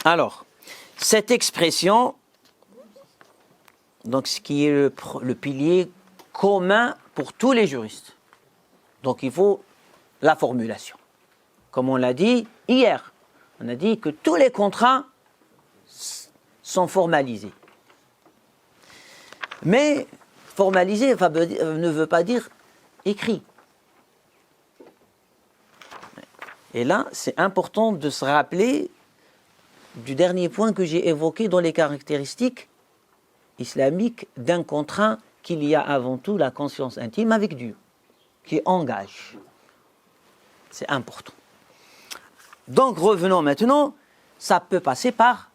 Alors, cette expression, donc ce qui est le pilier commun pour tous les juristes. Donc il faut la formulation. Comme on l'a dit hier, on a dit que tous les contrats sont formalisés. Mais formalisé ne veut pas dire écrit. Et là, c'est important de se rappeler du dernier point que j'ai évoqué dans les caractéristiques islamiques d'un contrat, qu'il y a avant tout la conscience intime avec Dieu, qui engage. C'est important. Donc revenons maintenant, ça peut passer par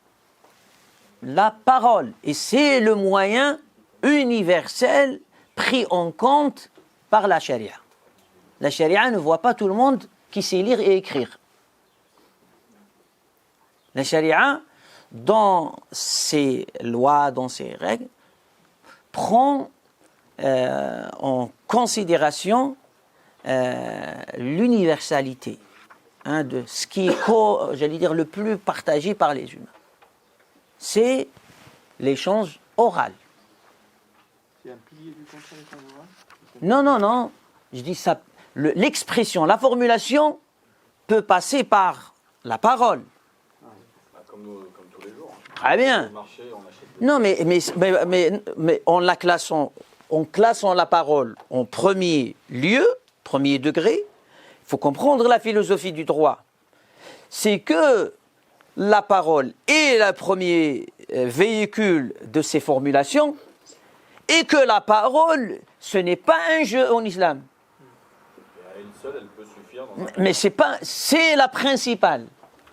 la parole. Et c'est le moyen universel pris en compte par la charia. La charia ne voit pas tout le monde qui sait lire et écrire. La charia, dans ses lois, dans ses règles, prend en considération l'universalité de ce qui est, j'allais dire, le plus partagé par les humains. C'est l'échange oral. C'est un pilier du contrat oral ? Non. Je dis ça. L'expression, la formulation peut passer par la parole. Comme tous les jours. Très bien. Marché, on achète Non, mais en classant la parole en premier lieu, premier degré, il faut comprendre la philosophie du droit. C'est que la parole est le premier véhicule de ces formulations et que la parole, ce n'est pas un jeu en islam. Et à elle seule, elle peut suffire. Mais c'est la principale.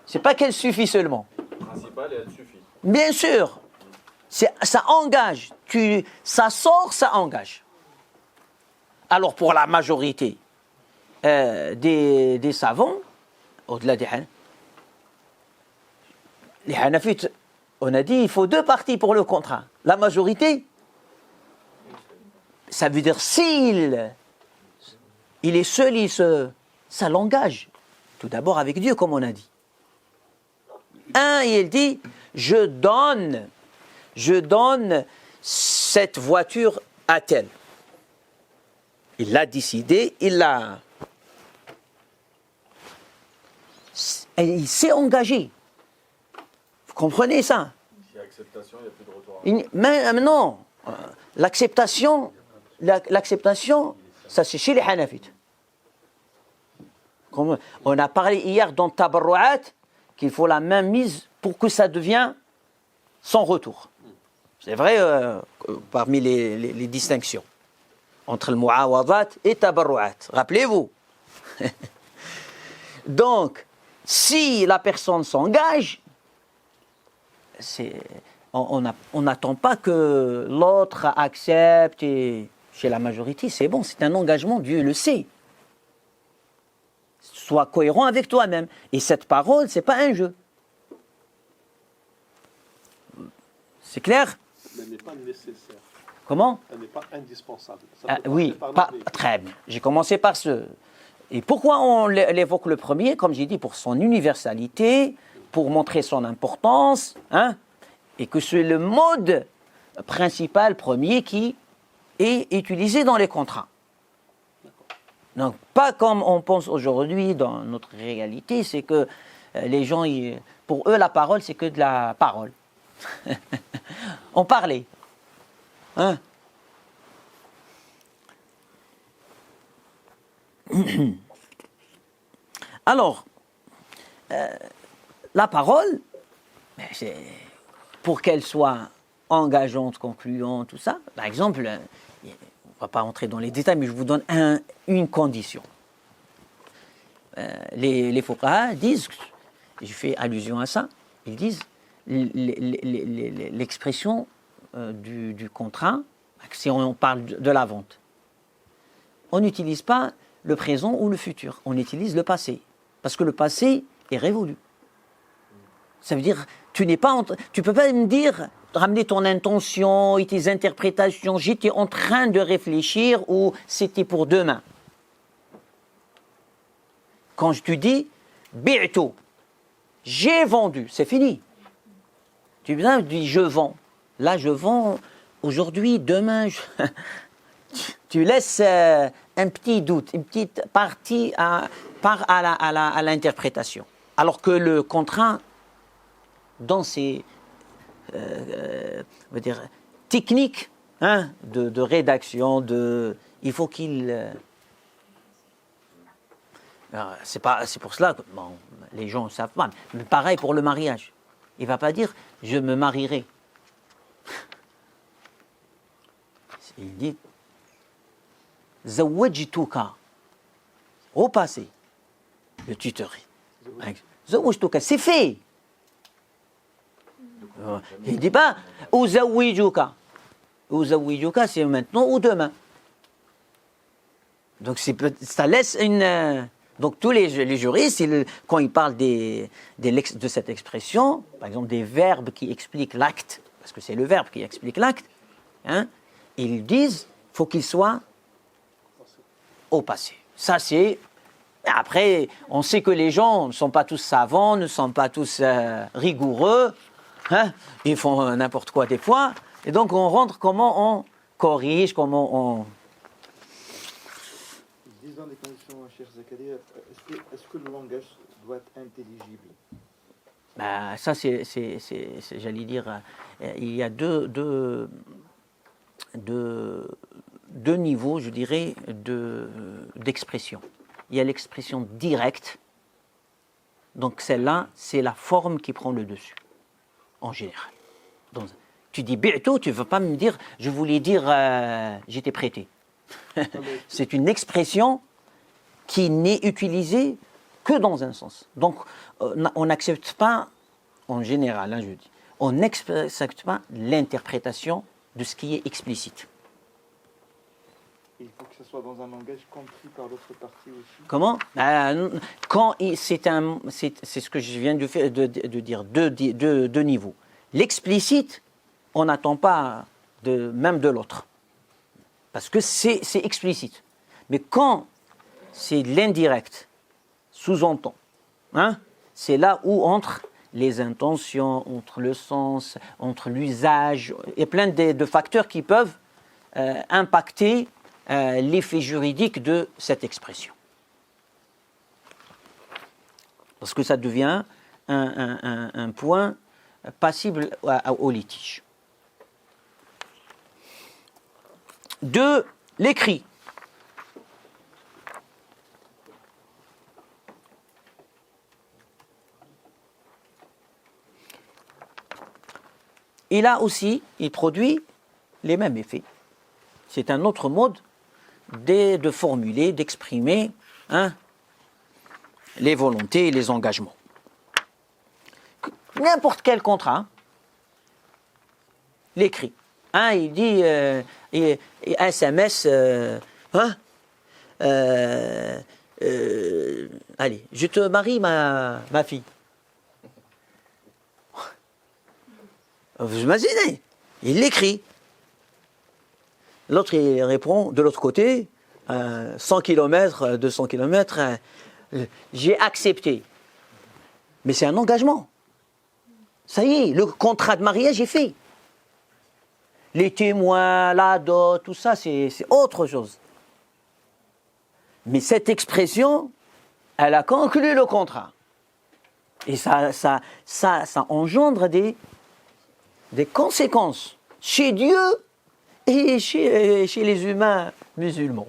C'est pas qu'elle suffit seulement. Principale et elle suffit. Bien sûr. Ça engage. Ça sort, ça engage. Alors pour la majorité des savants, au-delà des Hanafis, les Hanafites, on a dit il faut deux parties pour le contrat. La majorité, ça veut dire s'il est seul, ça l'engage. Tout d'abord avec Dieu, comme on a dit. Il dit, je donne cette voiture à tel. Il l'a décidé, il s'est engagé. Vous comprenez ça? S'il y a acceptation, il n'y a plus de retour. Mais non, l'acceptation, ça c'est chez les Hanafites. Comme on a parlé hier dans Tabarru'at qu'il faut la main mise pour que ça devienne sans retour. C'est vrai parmi les distinctions entre le Mu'awadat et Tabarru'at. Rappelez-vous. Donc, si la personne s'engage, on n'attend pas que l'autre accepte. Et chez la majorité, c'est bon, c'est un engagement, Dieu le sait. Sois cohérent avec toi-même. Et cette parole, ce n'est pas un jeu. C'est clair? Elle n'est pas nécessaire. Comment? Elle n'est pas indispensable. Oui, très bien. J'ai commencé par ce. Et pourquoi on l'évoque le premier? Comme j'ai dit, pour son universalité, pour montrer son importance, et que c'est le mode principal, premier, qui est utilisé dans les contrats. Donc, pas comme on pense aujourd'hui dans notre réalité, c'est que les gens, pour eux, la parole, c'est que de la parole. On parlait. Alors, la parole, pour qu'elle soit engageante, concluante, tout ça, par exemple, on ne va pas entrer dans les détails, mais je vous donne une condition. Les fuqaha disent, je fais allusion à ça, ils disent l'expression du contrat, si on parle de la vente, on n'utilise pas le présent ou le futur, on utilise le passé, parce que le passé est révolu. Ça veut dire, tu peux pas me dire, ramener ton intention et tes interprétations, j'étais en train de réfléchir ou c'était pour demain. Quand je te dis, bi'tu, j'ai vendu, c'est fini. Tu dis je vends. Là, je vends aujourd'hui, demain, tu laisses un petit doute, une petite partie part à l'interprétation. Alors que le contrat, dans ses on va dire, techniques de rédaction, il faut qu'il... c'est pour cela que bon, les gens ne savent pas. Mais pareil pour le mariage. Il ne va pas dire « je me marierai ». Il dit « zawajtuka » au passé, le tutorie. « Zawajtuka », c'est fait. Il ne dit pas « uzawijuka ». « Uzawijuka », c'est maintenant ou demain. Donc ça laisse une... Donc tous les juristes, quand ils parlent de cette expression, par exemple des verbes qui expliquent l'acte, parce que c'est le verbe qui explique l'acte, ils disent qu'il faut qu'il soit au passé. Ça c'est... Après, on sait que les gens ne sont pas tous savants, ne sont pas tous rigoureux, ils font n'importe quoi des fois, et donc on rentre comment on corrige, comment on... Dans les conditions, cher Zakaria, est-ce que le langage doit être intelligible? Ça, j'allais dire, il y a deux niveaux, je dirais, d'expression. Il y a l'expression directe, donc celle-là, c'est la forme qui prend le dessus, en général. Donc, tu dis bientôt, tu ne veux pas me dire, je voulais dire, j'étais prêté. C'est une expression qui n'est utilisée que dans un sens. Donc, on n'accepte pas, en général, je dis, on n'accepte pas l'interprétation de ce qui est explicite. Il faut que ce soit dans un langage compris par l'autre partie aussi. Comment? C'est ce que je viens de dire, deux niveaux. L'explicite, on n'attend pas même de l'autre. Parce que c'est explicite. Mais quand c'est l'indirect, sous-entend, c'est là où entre les intentions, entre le sens, entre l'usage, il y a plein de facteurs qui peuvent impacter l'effet juridique de cette expression. Parce que ça devient un point passible au litige. 2. L'écrit. Et là aussi, il produit les mêmes effets. C'est un autre mode de formuler, d'exprimer les volontés et les engagements. N'importe quel contrat, l'écrit. Il dit SMS, allez, je te marie ma fille. Vous imaginez, il l'écrit. L'autre, il répond de l'autre côté, 100 km, 200 km, j'ai accepté. Mais c'est un engagement. Ça y est, le contrat de mariage est fait. Les témoins, la dot, tout ça, c'est autre chose. Mais cette expression, elle a conclu le contrat. Et ça engendre des conséquences chez Dieu et chez les humains musulmans.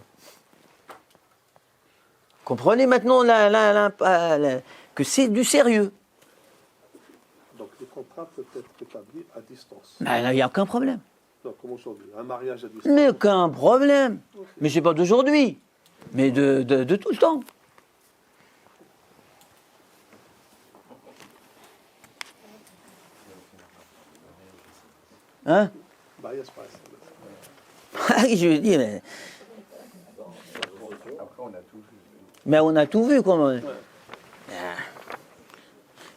Comprenez maintenant que c'est du sérieux. Donc les contrats peuvent être établis à distance. Il n'y a aucun problème. Donc comme aujourd'hui, un mariage à distance. Mais aucun problème. Okay. Mais c'est pas d'aujourd'hui, mais de tout le temps. Hein? Je dis, mais... Mais on a tout vu. Comment... Ouais.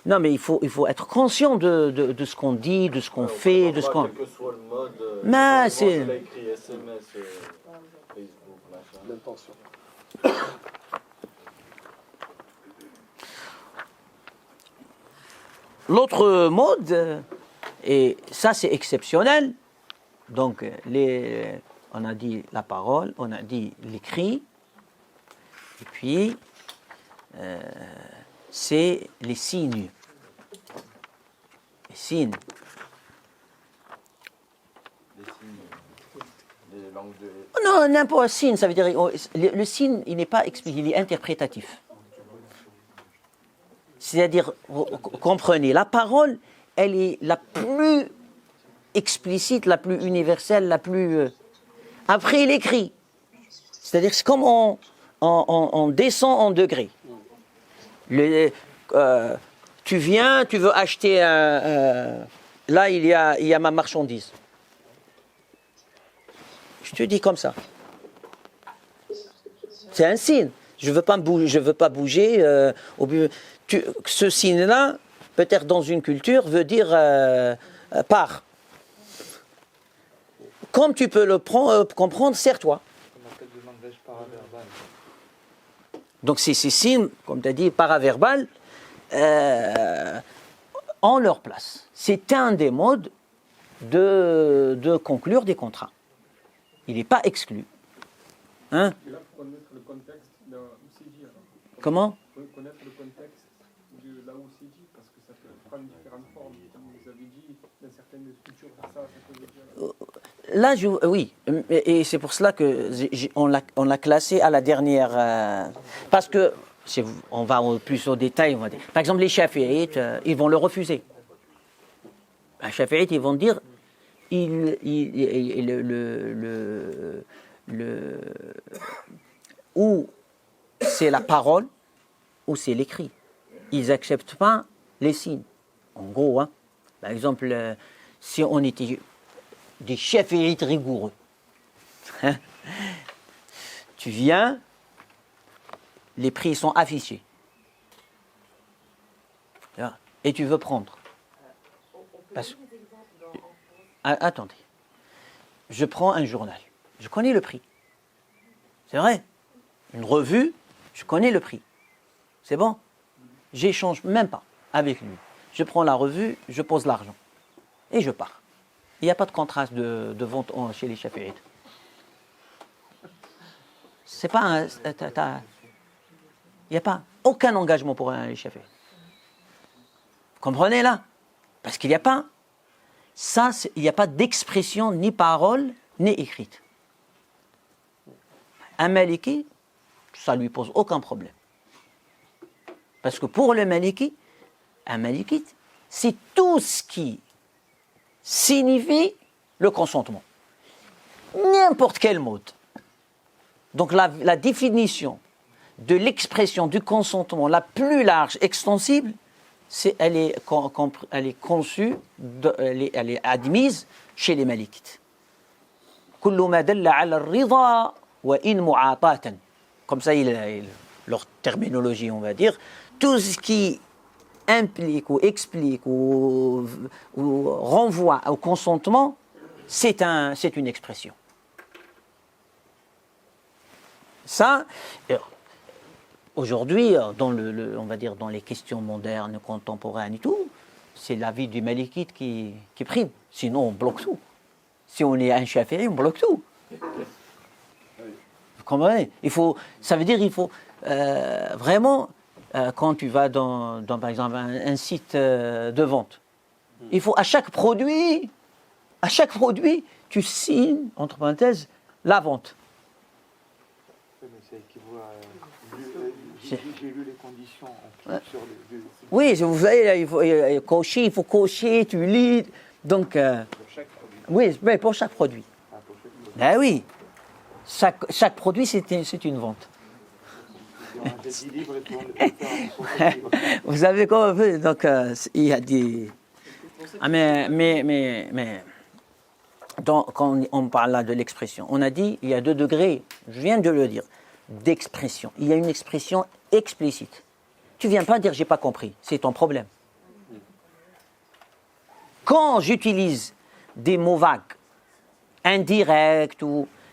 Non, mais il faut être conscient de ce qu'on dit, de ce qu'on fait, de ce qu'on... Quel que soit le mode... Mais c'est... Il a écrit SMS, Facebook, machin. L'intention. L'autre mode Et ça, c'est exceptionnel. Donc, on a dit la parole, on a dit l'écrit, et puis, c'est les signes. Les signes. Les signes, les langues de... Non, n'importe signe, ça veut dire, le signe, il n'est pas explicite, il est interprétatif. C'est-à-dire, comprenez, la parole, elle est la plus explicite, la plus universelle, la plus... Après, l'écrit. C'est-à-dire, c'est comme on descend en degrés. Tu viens, tu veux acheter là, il y a ma marchandise. Je te dis comme ça. C'est un signe. Je veux pas bouger. Ce signe-là, peut-être dans une culture, veut dire pars. Comme tu peux le comprendre, serre-toi. On appelle le langage paraverbal. Donc ces signes, comme tu as dit, paraverbal, ont leur place. C'est un des modes de conclure des contrats. Il n'est pas exclu. Hein? Et là, pour connaître le contexte d'un UCJ, alors. Comment? Connaître le contexte de la UCJ, parce que ça peut prendre différentes formes. Comme vous avez dit, dans certaines cultures, ça peut dire... Là, oui, et c'est pour cela que on l'a classé à la dernière, parce que on va plus au détail, on va dire. Par exemple, les Shafi'ites, ils vont le refuser. Les Shafi'ites, ils vont dire, ou c'est la parole, ou c'est l'écrit. Ils n'acceptent pas les signes. En gros, hein. Par exemple, si on était des Shafi'ites rigoureux, hein, tu viens, les prix sont affichés, et tu veux prendre. Attendez, je prends un journal, je connais le prix, c'est vrai. Une revue, je connais le prix, c'est bon. J'échange même pas avec lui. Je prends la revue, je pose l'argent et je pars. Il n'y a pas de contrat de vente chez les Shafi'ites. C'est pas il n'y a pas aucun engagement pour les Shafi'ites. Vous comprenez là? Parce qu'il n'y a pas ça, il n'y a pas d'expression ni parole ni écrite. Un Maliki, ça lui pose aucun problème. Parce que pour le Maliki, un Malikite, c'est tout ce qui signifie le consentement. N'importe quel mot. Donc la définition de l'expression du consentement la plus large, extensible, elle est conçue, elle est admise chez les Malikites. كل ما دل على الرضا وإن معاطاة. Comme ça, leur terminologie, on va dire. Tout ce qui implique ou explique ou renvoie au consentement, c'est une expression. Ça, aujourd'hui, on va dire dans les questions modernes, contemporaines et tout, c'est l'avis du Malikite qui prime. Sinon, on bloque tout. Si on est un Shafi'i, on bloque tout. Vous comprenez? Ça veut dire qu'il faut vraiment, quand tu vas dans par exemple, un site de vente, il faut à chaque produit, tu signes, entre parenthèses, la vente. Oui, mais ça équivaut à... J'ai lu les conditions en plus sur les... Oui, vous savez, il faut cocher, tu lis. Donc, Pour chaque produit. oui, mais pour chaque produit. Ah, pour chaque produit. Ben oui, chaque produit, c'est une vente. On a 10 livres et puis on peut faire un livre. Vous savez comment on fait? Donc, il y a des... Ah, mais quand on parle là de l'expression, on a dit, il y a 2 degrés, je viens de le dire, d'expression. Il y a une expression explicite. Tu ne viens pas dire, j'ai pas compris, c'est ton problème. Quand j'utilise des mots vagues, indirects,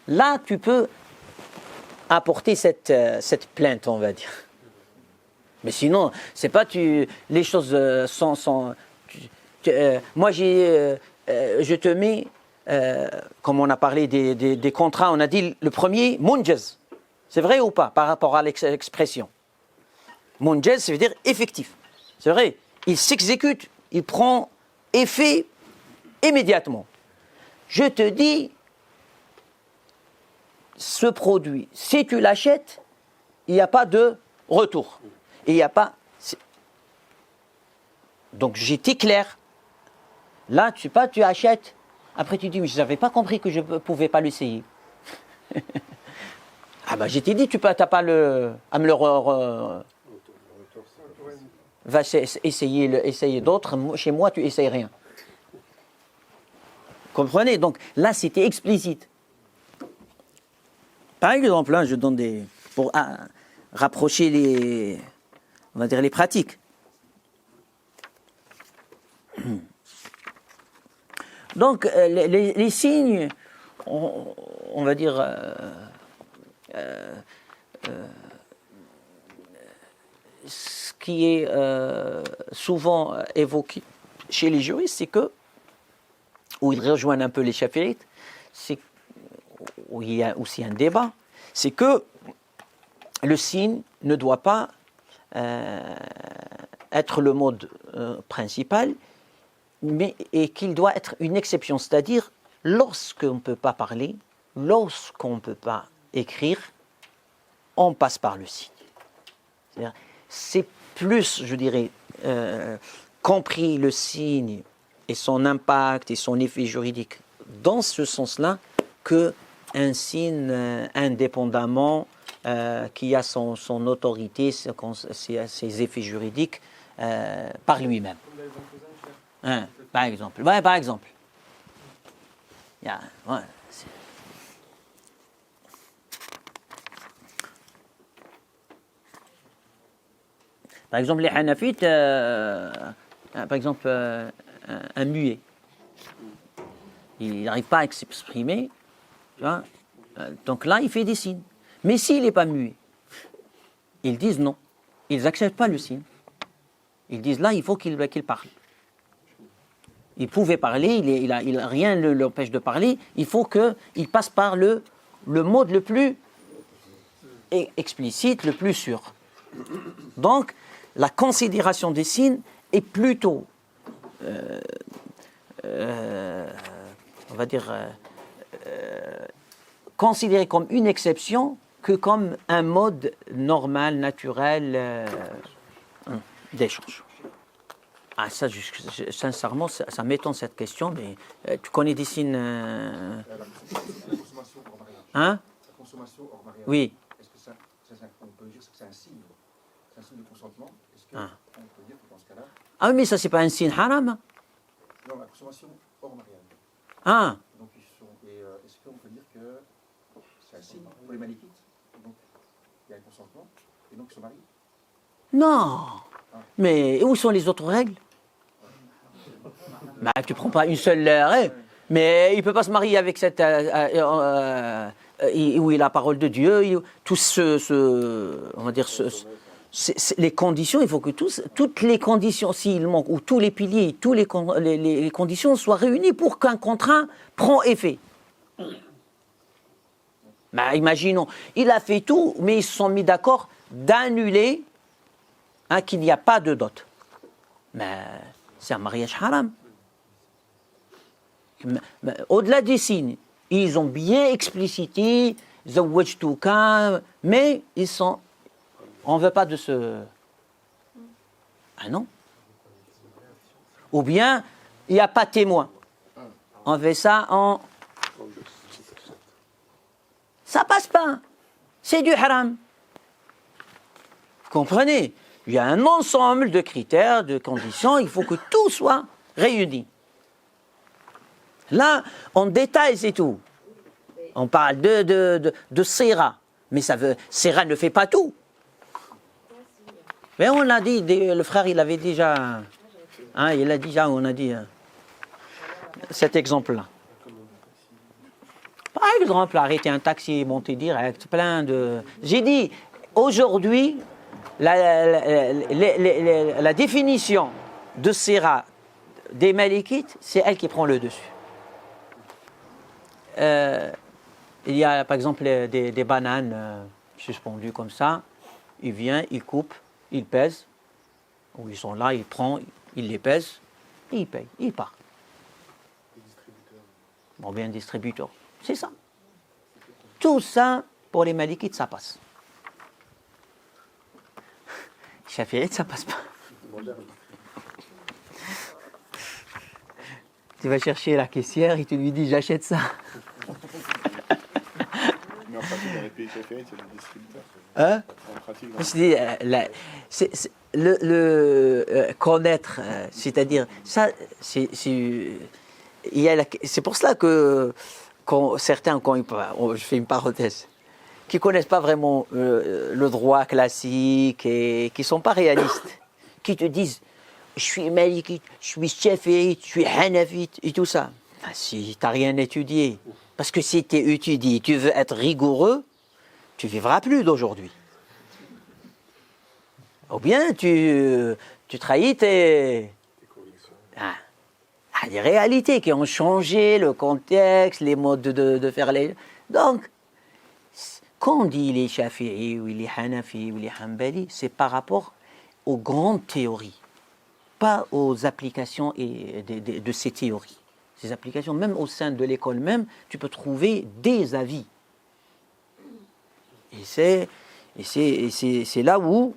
là, tu peux apporter cette plainte, on va dire. Mais sinon, c'est pas les choses sont Moi, je te mets, comme on a parlé des contrats, on a dit le premier, munjaz. C'est vrai ou pas par rapport à l'expression? Munjaz, ça veut dire effectif. C'est vrai, il s'exécute, il prend effet immédiatement. Je te dis, ce produit, si tu l'achètes, il n'y a pas de retour. Il n'y a pas... Donc j'étais clair. Là, tu sais pas, tu achètes. Après tu dis, mais je n'avais pas compris que je ne pouvais pas l'essayer. Ah ben, je t'ai dit, tu n'as pas à me le... Va essayer d'autres. Chez moi, tu essayes rien. Comprenez? Donc là, c'était explicite. Par exemple, là, je donne des... pour rapprocher les... on va dire les pratiques. Donc, les signes, on va dire... ce qui est souvent évoqué chez les juristes, c'est que, où ils rejoignent un peu les chafi'ites, c'est où il y a aussi un débat, c'est que le signe ne doit pas être le mode principal, et qu'il doit être une exception, c'est-à-dire lorsqu'on ne peut pas parler, lorsqu'on ne peut pas écrire, on passe par le signe. C'est plus, je dirais, compris le signe et son impact et son effet juridique dans ce sens-là qu'un signe indépendamment qui a son autorité, ses effets juridiques par lui-même. Hein, par exemple. Ouais, par exemple. Ouais, par exemple, les Hanafites, par exemple, un muet, il n'arrive pas à s'exprimer, tu vois, donc là, il fait des signes. Mais s'il n'est pas muet, ils disent non, ils n'acceptent pas le signe. Ils disent là, il faut qu'il parle. Il pouvait parler, rien ne l'empêche de parler, il faut qu'il passe par le mode le plus explicite, le plus sûr. Donc, la considération des signes est plutôt, on va dire, considérée comme une exception que comme un mode normal, naturel d'échange. Ah, ça, sincèrement, ça m'étonne cette question, mais tu connais des signes... La consommation hors mariage. Hein? La consommation hors mariage. Oui. Est-ce que on peut dire que c'est un signe? C'est un signe de consentement? Est-ce qu'on peut dire que dans ce cas-là... Ah, mais ça, c'est pas un signe haram? Non, la consommation hors mariage. Ah. Donc, est-ce qu'on peut dire que c'est un signe pour les maléfites? Donc, il y a un consentement, et donc ils sont mariés? Non. Mais où sont les autres règles? Bah, tu prends pas une seule règle, mais il ne peut pas se marier avec cette... où il a la parole de Dieu, tout on va dire, les conditions, il faut que toutes les conditions, s'il manque, ou tous les piliers, toutes les conditions soient réunies pour qu'un contrat prend effet. Bah, imaginons, il a fait tout, mais ils se sont mis d'accord d'annuler qu'il n'y a pas de dot. Mais c'est un mariage haram. Au-delà des signes, ils ont bien explicité, mais ils sont... On ne veut pas de ce... Ah non. Ou bien, il n'y a pas de témoin. On fait ça en... Ça passe pas. C'est du haram. Vous comprenez? Il y a un ensemble de critères, de conditions, il faut que tout soit réuni. Là, en détail, c'est tout. On parle de Sera, mais Sera ne fait pas tout. Mais on l'a dit, le frère, il avait déjà... il a déjà, on a dit cet exemple-là. Par exemple, arrêter un taxi, monter direct, plein de... J'ai dit, aujourd'hui... La définition de Sera des Malikites, c'est elle qui prend le dessus. Il y a par exemple des bananes suspendues comme ça. Il vient, il coupe, il pèse. Ou ils sont là, il prend, il les pèse, et il paye, il part. Bon, bien distributeur. C'est ça. Tout ça, pour les Malikites, ça passe. Chafi'ites, ça passe pas. Tu vas chercher la caissière et tu lui dis j'achète ça. Mais en pratique, dans les pays chafi'ites, c'est le distributeur. Hein? En pratique, connaître, c'est-à-dire, ça, c'est pour cela que certains, je fais une parenthèse, qui ne connaissent pas vraiment le droit classique et qui ne sont pas réalistes, qui te disent je suis malikite, je suis shafi'ite, je suis hanafite et tout ça. Si tu n'as rien étudié, parce que si tu es étudié, tu veux être rigoureux, tu ne vivras plus d'aujourd'hui. Ou bien tu trahis des réalités qui ont changé, le contexte, les modes de faire les... Donc, quand on dit les Shafi'i ou les Hanafi ou les Hanbali, c'est par rapport aux grandes théories, pas aux applications de ces théories. Ces applications, même au sein de l'école même, tu peux trouver des avis. Et c'est là où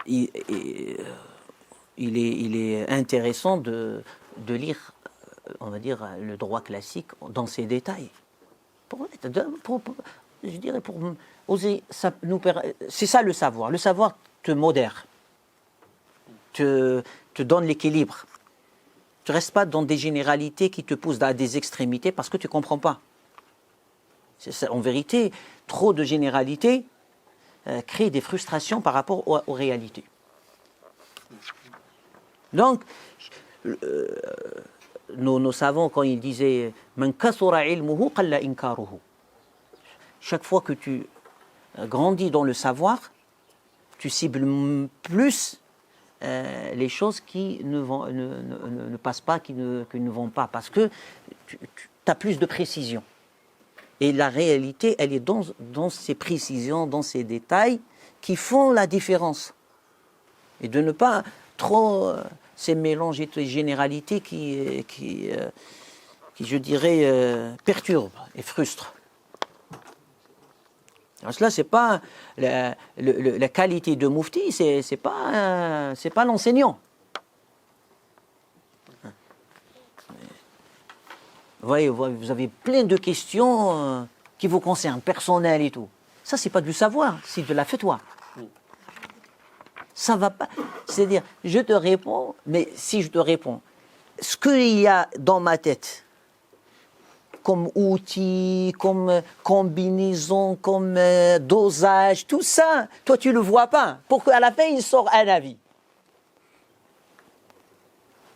il est intéressant de lire, on va dire, le droit classique dans ses détails. Je dirais pour oser, c'est ça le savoir. Le savoir te modère, te donne l'équilibre. Tu ne restes pas dans des généralités qui te poussent à des extrémités parce que tu ne comprends pas. En vérité, trop de généralités créent des frustrations par rapport aux réalités. Donc, nos savants, quand ils disaient « Man kasura ilmuhu qalla inkaruhu » chaque fois que tu grandis dans le savoir, tu cibles plus les choses qui ne passent pas, qui ne vont pas, parce que tu as plus de précision. Et la réalité, elle est dans ces précisions, dans ces détails qui font la différence. Et de ne pas trop ces mélanges et ces généralités qui je dirais, perturbent et frustrent. Alors cela, c'est pas la qualité de Moufti, c'est pas l'enseignant. Vous voyez, vous avez plein de questions qui vous concernent, personnelles et tout. Ça, c'est pas du savoir, c'est de la fatwa. Ça va pas. C'est-à-dire, je te réponds, mais si je te réponds, ce qu'il y a dans ma tête, comme outil, comme combinaison, comme dosage, tout ça, toi tu le vois pas, pour qu'à la fin il sort un avis.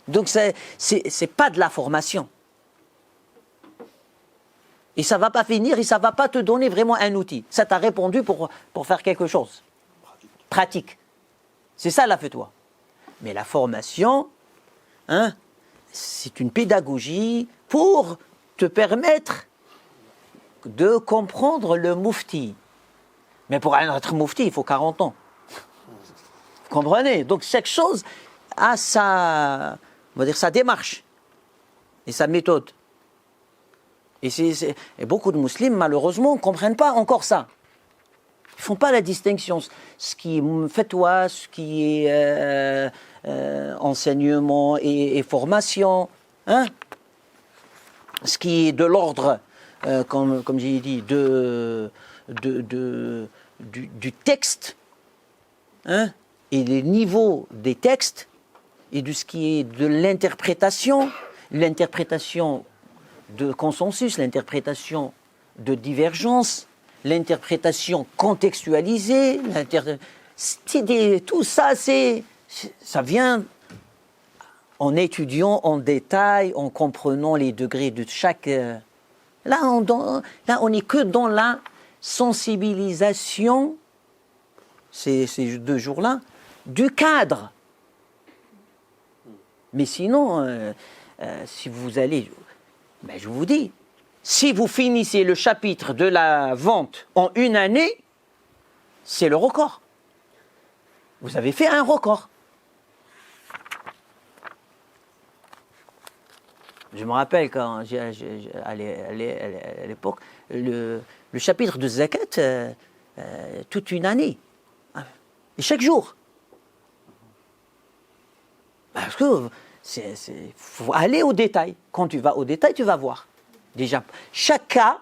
Donc c'est pas de la formation. Et ça va pas finir, et ça va pas te donner vraiment un outil. Ça t'a répondu pour faire quelque chose. Pratique. C'est ça la fatwa. Mais la formation, c'est une pédagogie pour te permettre de comprendre le Moufti. Mais pour être Moufti, il faut 40 ans. Vous comprenez? Donc chaque chose a sa démarche et sa méthode. Et beaucoup de musulmans, malheureusement, ne comprennent pas encore ça. Ils ne font pas la distinction. Ce qui est fatwa, ce qui est enseignement et formation, ce qui est de l'ordre, comme j'ai dit, du texte, et les niveaux des textes, et de ce qui est de l'interprétation de consensus, l'interprétation de divergence, l'interprétation contextualisée, tout ça, ça vient en étudiant en détail, en comprenant les degrés de chaque... Là, on n'est que dans la sensibilisation, ces 2 jours-là, du cadre. Mais sinon, si vous allez, ben je vous dis, si vous finissez le chapitre de la vente en une année, c'est le record. Vous avez fait un record. Je me rappelle quand à l'époque, le chapitre de Zakat, toute une année. Et chaque jour. Parce que faut aller au détail. Quand tu vas au détail, tu vas voir. Déjà, chaque cas,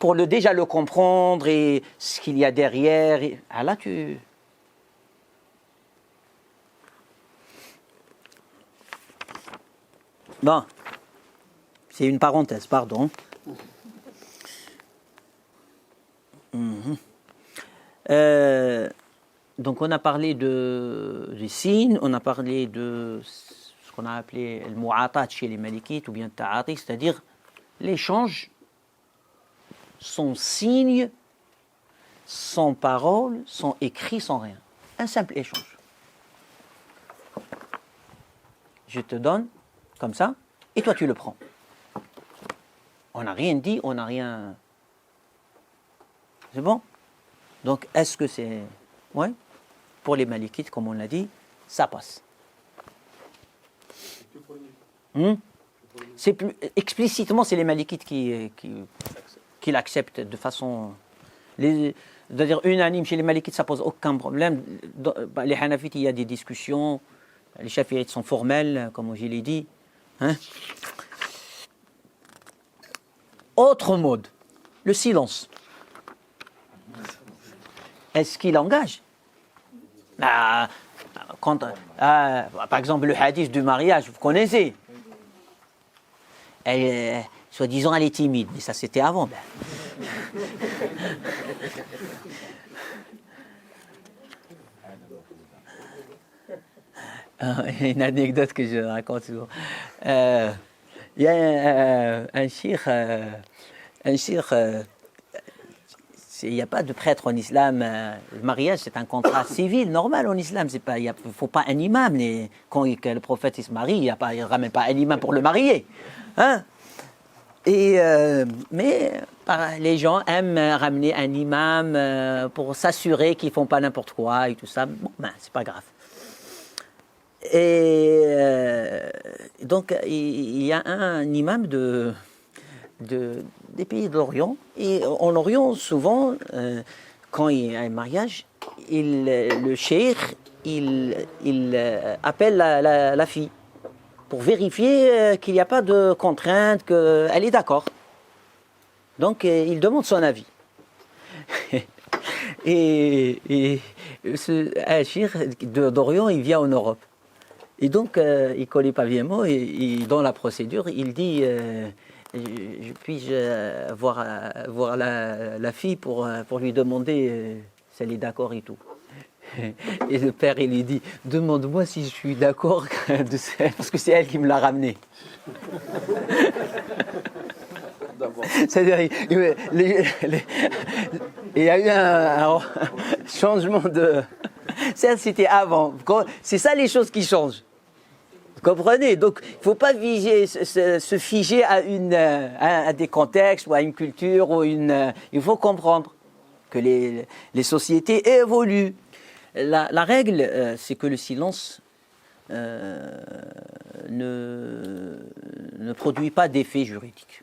pour déjà le comprendre et ce qu'il y a derrière. Là, tu... Bon. C'est une parenthèse, pardon. Donc on a parlé des signes, on a parlé de ce qu'on a appelé le mu'atat chez les malikites ou bien ta'ati, c'est-à-dire l'échange sans signe, sans parole, sans écrit, sans rien. Un simple échange. Je te donne comme ça et toi tu le prends. On n'a rien dit, on n'a rien... C'est bon? Donc, est-ce que c'est... Ouais. Pour les malikites, comme on l'a dit, ça passe. C'est plus... Explicitement, c'est les malikites qui l'acceptent de façon... C'est-à-dire, unanime chez les malikites, ça pose aucun problème. Les hanafites, il y a des discussions. Les chafiites sont formels, comme je l'ai dit. Hein? Autre mode, le silence. Est-ce qu'il engage? Par exemple, le hadith du mariage, vous connaissez. Soi-disant, elle est timide, mais ça c'était avant. Une anecdote que je raconte souvent. Il y a un shir, il n'y a pas de prêtre en islam. Le mariage, c'est un contrat civil, normal en islam. Il ne faut pas un imam. Quand le prophète se marie, il ne ramène pas un imam pour le marier. Hein? Mais les gens aiment ramener un imam pour s'assurer qu'ils ne font pas n'importe quoi et tout ça. Bon, c'est pas grave. Et donc, il y a un imam des pays de l'Orient. Et en Orient, souvent, quand il y a un mariage, le cheikh, il appelle la fille pour vérifier qu'il n'y a pas de contrainte, qu'elle est d'accord. Donc, il demande son avis. et ce cheikh d'Orient, il vient en Europe. Et donc, il ne connaît pas bien mot, et dans la procédure, il dit puis-je voir la fille pour lui demander si elle est d'accord et tout. Et le père, il lui dit, demande-moi si je suis d'accord, parce que c'est elle qui me l'a ramené. C'est-à-dire, il y a eu un changement de... Ça, c'était avant. C'est ça les choses qui changent. Vous comprenez? Donc, il ne faut pas se figer à des contextes ou à une culture. Il faut comprendre que les sociétés évoluent. La règle, c'est que le silence ne produit pas d'effet juridique.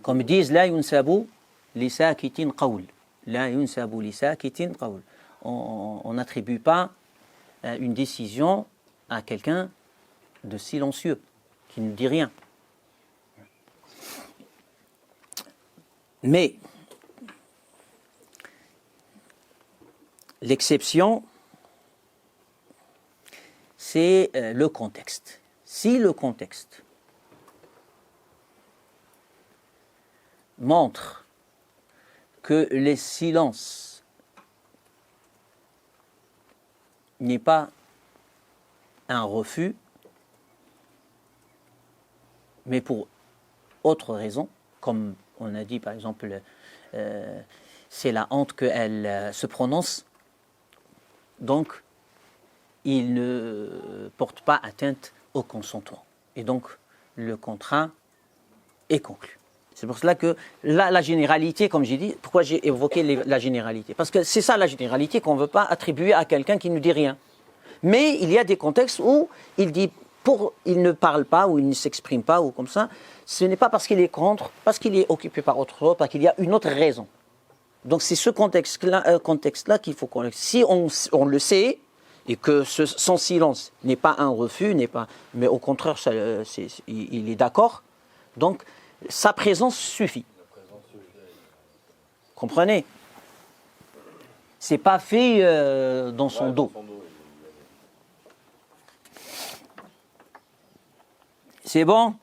Comme ils disent, la yunsabu li sakitin qawl. La yunsabu li sakitin qawl. On n'attribue pas une décision à quelqu'un de silencieux, qui ne dit rien. Mais l'exception, c'est le contexte. Si le contexte montre que le silence n'est pas un refus, mais pour autre raison, comme on a dit par exemple, c'est la honte qu'elle se prononce, donc il ne porte pas atteinte au consentement. Et donc, le contrat est conclu. C'est pour cela que là, la généralité, comme j'ai dit, pourquoi j'ai évoqué la généralité? Parce que c'est ça la généralité qu'on ne veut pas attribuer à quelqu'un qui ne dit rien. Mais il y a des contextes où il dit, il ne parle pas, ou il ne s'exprime pas, ou comme ça. Ce n'est pas parce qu'il est contre, parce qu'il est occupé par autre chose, parce qu'il y a une autre raison. Donc c'est ce contexte-là qu'il faut connaître. Si on le sait, et que son silence n'est pas un refus, mais au contraire, il est d'accord, donc sa présence suffit. Comprenez? C'est pas fait dans son dos. C'est bon?